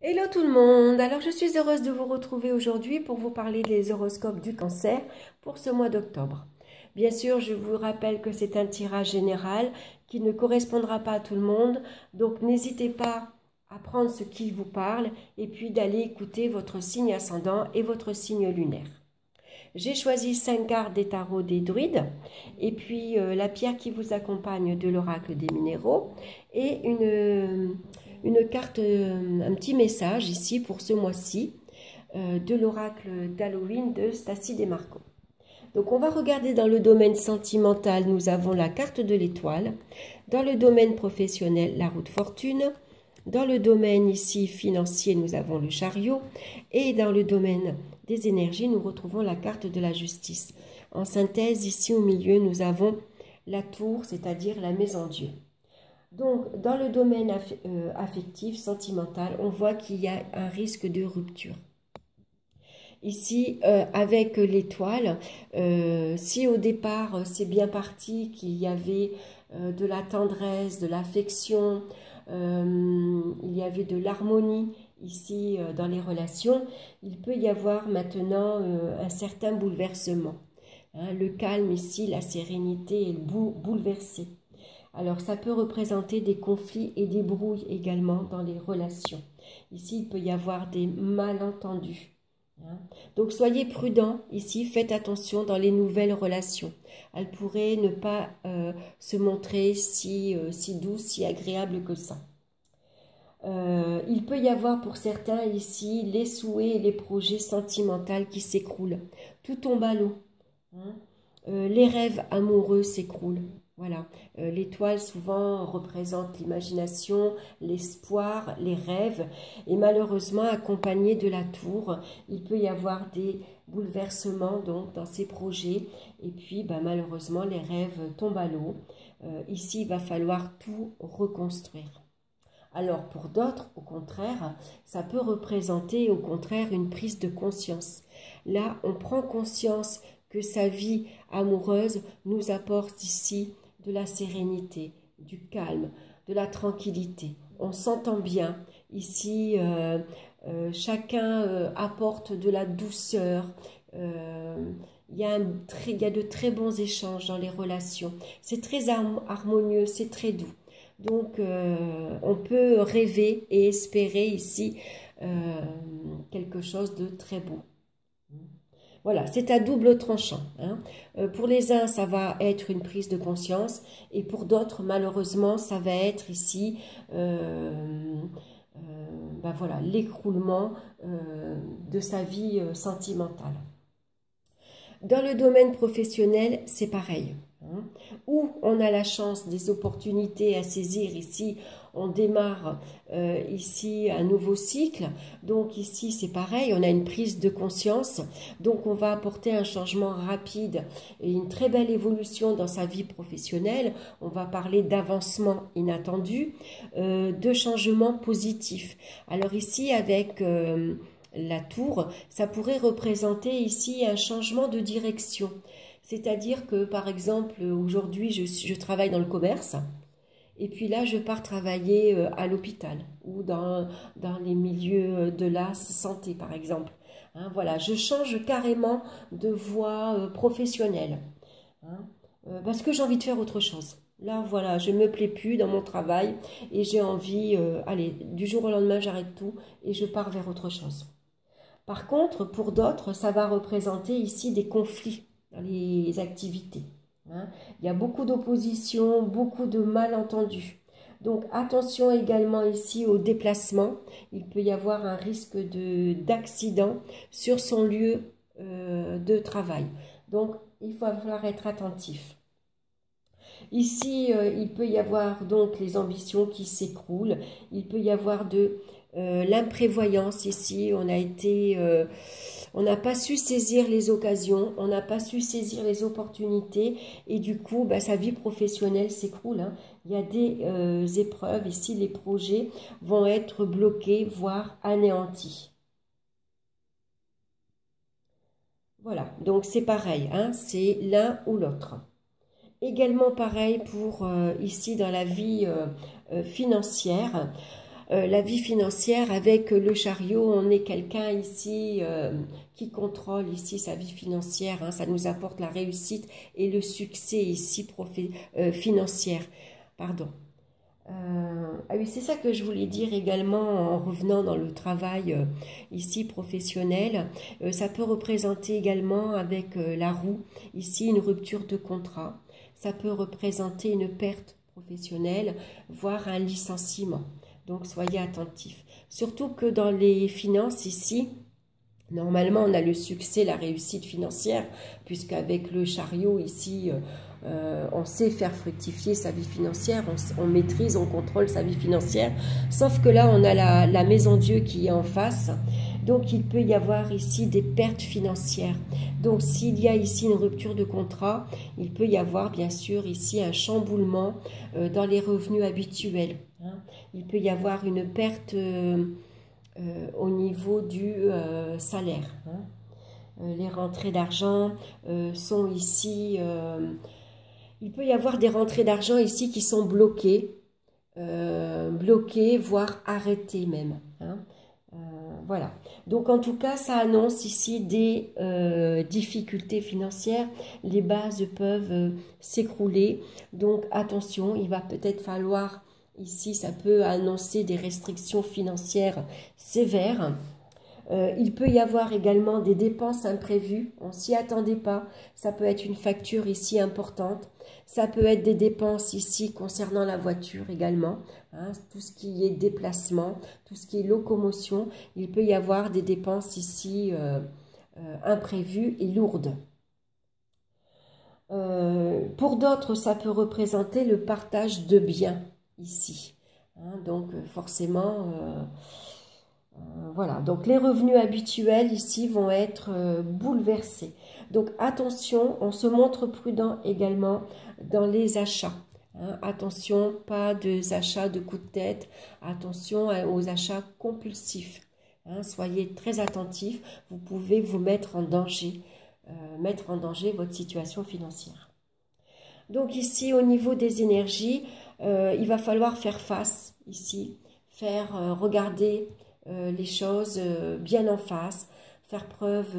Hello tout le monde, alors je suis heureuse de vous retrouver aujourd'hui pour vous parler des horoscopes du cancer pour ce mois d'octobre. Bien sûr, je vous rappelle que c'est un tirage général qui ne correspondra pas à tout le monde, donc n'hésitez pas à prendre ce qui vous parle et puis d'aller écouter votre signe ascendant et votre signe lunaire. J'ai choisi 5 cartes des tarots des druides et puis la pierre qui vous accompagne de l'oracle des minéraux et une carte, un petit message ici pour ce mois-ci de l'oracle d'Halloween de Stacy Demarco. Donc on va regarder dans le domaine sentimental, nous avons la carte de l'étoile. Dans le domaine professionnel, la roue de fortune. Dans le domaine ici financier, nous avons le chariot. Et dans le domaine des énergies, nous retrouvons la carte de la justice. En synthèse, ici au milieu, nous avons la tour, c'est-à-dire la maison Dieu. Donc, dans le domaine affectif, sentimental, on voit qu'il y a un risque de rupture. Ici, avec l'étoile, si au départ c'est bien parti, qu'il y avait de la tendresse, de l'affection, il y avait de l'harmonie ici dans les relations, il peut y avoir maintenant un certain bouleversement. Hein, le calme ici, la sérénité est bouleversée. Alors ça peut représenter des conflits et des brouilles également dans les relations. Ici, il peut y avoir des malentendus. Donc soyez prudents ici, faites attention dans les nouvelles relations. Elles pourraient ne pas se montrer si douces, si agréables que ça. Il peut y avoir pour certains ici les souhaits et les projets sentimentaux qui s'écroulent. Tout tombe à l'eau. Les rêves amoureux s'écroulent. Voilà, l'étoile souvent représente l'imagination, l'espoir, les rêves et malheureusement accompagné de la tour, il peut y avoir des bouleversements donc dans ces projets et puis malheureusement les rêves tombent à l'eau. Ici il va falloir tout reconstruire. Alors pour d'autres, au contraire, ça peut représenter au contraire une prise de conscience. Là, on prend conscience que sa vie amoureuse nous apporte ici de la sérénité, du calme, de la tranquillité. On s'entend bien. Ici, chacun apporte de la douceur. Il y a de très bons échanges dans les relations. C'est très harmonieux, c'est très doux. Donc, on peut rêver et espérer ici quelque chose de très beau. Voilà, c'est à double tranchant. Hein. Pour les uns, ça va être une prise de conscience et pour d'autres, malheureusement, ça va être ici voilà, l'écroulement de sa vie sentimentale. Dans le domaine professionnel, c'est pareil. Hein, où on a la chance, des opportunités à saisir. Ici, on démarre ici un nouveau cycle. Donc ici, c'est pareil, on a une prise de conscience. Donc on va apporter un changement rapide et une très belle évolution dans sa vie professionnelle. On va parler d'avancement inattendu, de changement positif. Alors ici, avec la tour, ça pourrait représenter ici un changement de direction. C'est-à-dire que, par exemple, aujourd'hui, je travaille dans le commerce et puis là, je pars travailler à l'hôpital ou dans les milieux de la santé, par exemple. Hein, voilà, je change carrément de voie professionnelle parce que j'ai envie de faire autre chose. Là, voilà, je ne me plais plus dans mon travail et j'ai envie, allez, du jour au lendemain, j'arrête tout et je pars vers autre chose. Par contre, pour d'autres, ça va représenter ici des conflits dans les activités. Hein. Il y a beaucoup d'opposition, beaucoup de malentendus. Donc attention également ici au déplacement. Il peut y avoir un risque d'accident sur son lieu de travail. Donc il va falloir être attentif. Ici, il peut y avoir donc les ambitions qui s'écroulent. Il peut y avoir de l'imprévoyance ici. On n'a pas su saisir les occasions, on n'a pas su saisir les opportunités et du coup, sa vie professionnelle s'écroule. Hein. Il y a des épreuves ici, les projets vont être bloqués, voire anéantis. Voilà, donc c'est pareil, hein, c'est l'un ou l'autre. Également pareil pour ici dans la vie financière. la vie financière avec le chariot, on est quelqu'un ici qui contrôle ici sa vie financière, hein, ça nous apporte la réussite et le succès ici financière. Pardon. Ah oui, c'est ça que je voulais dire également en revenant dans le travail ici professionnel. Ça peut représenter également avec la roue, ici une rupture de contrat. Ça peut représenter une perte professionnelle, voire un licenciement. Donc soyez attentifs. Surtout que dans les finances ici, normalement on a le succès, la réussite financière, puisqu'avec le chariot ici, on sait faire fructifier sa vie financière, on maîtrise, on contrôle sa vie financière. Sauf que là, on a la maison Dieu qui est en face. Donc, il peut y avoir ici des pertes financières. Donc, s'il y a ici une rupture de contrat, il peut y avoir bien sûr ici un chamboulement dans les revenus habituels. Hein. Il peut y avoir une perte au niveau du salaire. Hein. Les rentrées d'argent sont ici... il peut y avoir des rentrées d'argent ici qui sont bloquées, voire arrêtées même. Hein. Voilà. Donc en tout cas, ça annonce ici des difficultés financières. Les bases peuvent s'écrouler. Donc attention, il va peut-être falloir, ici ça peut annoncer des restrictions financières sévères. Il peut y avoir également des dépenses imprévues, on ne s'y attendait pas, ça peut être une facture ici importante, ça peut être des dépenses ici concernant la voiture également, hein, tout ce qui est déplacement, tout ce qui est locomotion, il peut y avoir des dépenses ici imprévues et lourdes. Pour d'autres, ça peut représenter le partage de biens ici, hein, donc forcément... voilà, donc les revenus habituels ici vont être bouleversés. Donc attention, on se montre prudent également dans les achats. Hein. Attention, pas des achats de coups de tête, attention aux achats compulsifs. Hein. Soyez très attentifs, vous pouvez vous mettre en danger votre situation financière. Donc ici, au niveau des énergies, il va falloir faire face ici, regarder les choses bien en face, faire preuve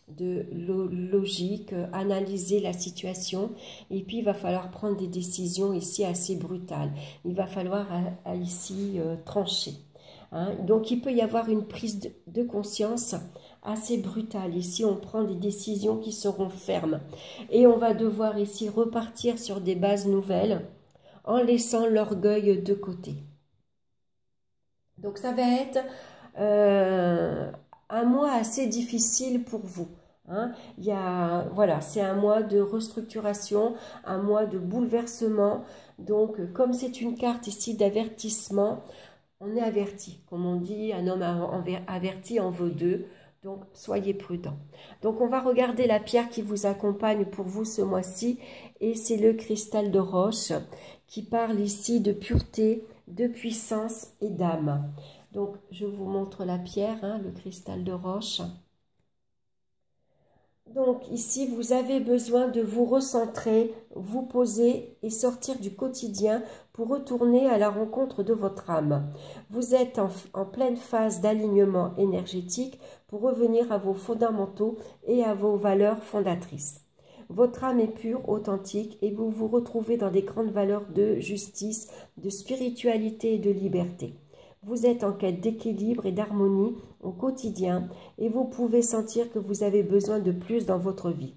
de logique, analyser la situation, et puis il va falloir prendre des décisions ici assez brutales. Il va falloir ici trancher. Hein. Donc il peut y avoir une prise de conscience assez brutale. Ici on prend des décisions qui seront fermes et on va devoir ici repartir sur des bases nouvelles en laissant l'orgueil de côté. Donc ça va être un mois assez difficile pour vous. Hein. Voilà, c'est un mois de restructuration, un mois de bouleversement. Donc comme c'est une carte ici d'avertissement, on est averti. Comme on dit, un homme averti en vaut deux. Donc soyez prudents. Donc on va regarder la pierre qui vous accompagne pour vous ce mois-ci. Et c'est le cristal de roche qui parle ici de pureté, de puissance et d'âme. Donc, je vous montre la pierre, hein, le cristal de roche. Donc, ici, vous avez besoin de vous recentrer, vous poser et sortir du quotidien pour retourner à la rencontre de votre âme. Vous êtes en pleine phase d'alignement énergétique pour revenir à vos fondamentaux et à vos valeurs fondatrices. Votre âme est pure, authentique et vous vous retrouvez dans des grandes valeurs de justice, de spiritualité et de liberté. Vous êtes en quête d'équilibre et d'harmonie au quotidien et vous pouvez sentir que vous avez besoin de plus dans votre vie.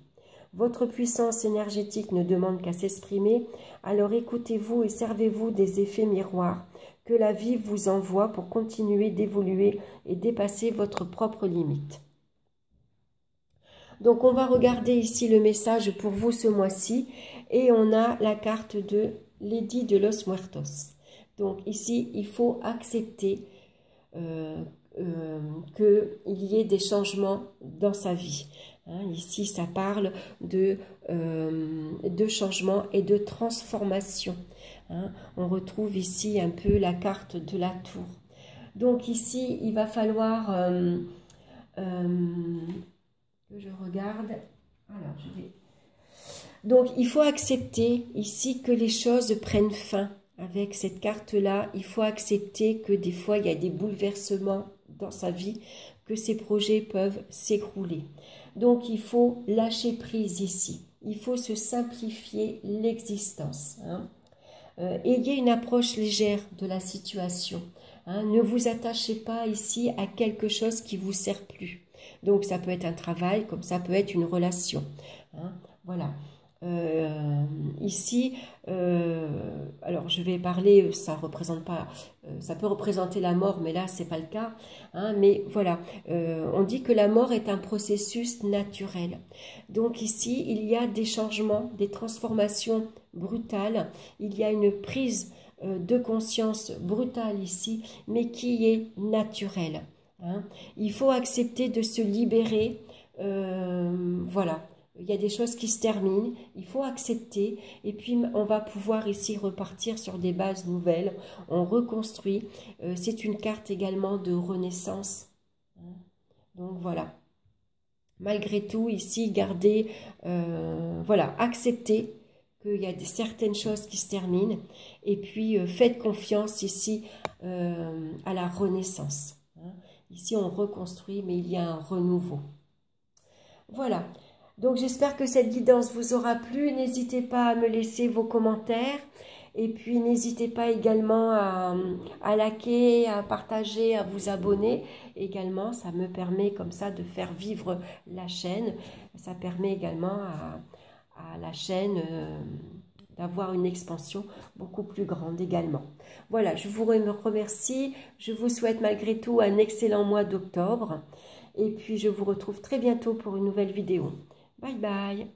Votre puissance énergétique ne demande qu'à s'exprimer, alors écoutez-vous et servez-vous des effets miroirs que la vie vous envoie pour continuer d'évoluer et dépasser votre propre limite. Donc on va regarder ici le message pour vous ce mois-ci et on a la carte de Lady de los Muertos. Donc ici il faut accepter qu'il y ait des changements dans sa vie. Hein, ici ça parle de changement et de transformation. Hein, on retrouve ici un peu la carte de la tour. Donc ici il va falloir... que je regarde. Alors, Donc, il faut accepter ici que les choses prennent fin avec cette carte-là, il faut accepter que des fois, il y a des bouleversements dans sa vie, que ces projets peuvent s'écrouler. Donc, il faut lâcher prise ici. Il faut se simplifier l'existence. Ayez une approche légère de la situation. Ne vous attachez pas ici à quelque chose qui ne vous sert plus. Donc, ça peut être un travail, comme ça peut être une relation. Voilà. Ici, alors je vais parler, ça représente pas, ça peut représenter la mort, mais là c'est pas le cas. Mais voilà, on dit que la mort est un processus naturel. Donc ici, il y a des changements, des transformations brutales. Il y a une prise de conscience brutale ici, mais qui est naturelle. Il faut accepter de se libérer. Voilà. Il y a des choses qui se terminent, il faut accepter et puis on va pouvoir ici repartir sur des bases nouvelles, on reconstruit. C'est une carte également de renaissance. Donc voilà. Malgré tout, ici, gardez, voilà, acceptez qu'il y a certaines choses qui se terminent et puis faites confiance ici à la renaissance. Ici, on reconstruit, mais il y a un renouveau. Voilà. Donc j'espère que cette guidance vous aura plu. N'hésitez pas à me laisser vos commentaires. Et puis n'hésitez pas également à liker, à partager, à vous abonner. Également, ça me permet comme ça de faire vivre la chaîne. Ça permet également à la chaîne d'avoir une expansion beaucoup plus grande également. Voilà, je vous remercie. Je vous souhaite malgré tout un excellent mois d'octobre. Et puis je vous retrouve très bientôt pour une nouvelle vidéo. Bye bye.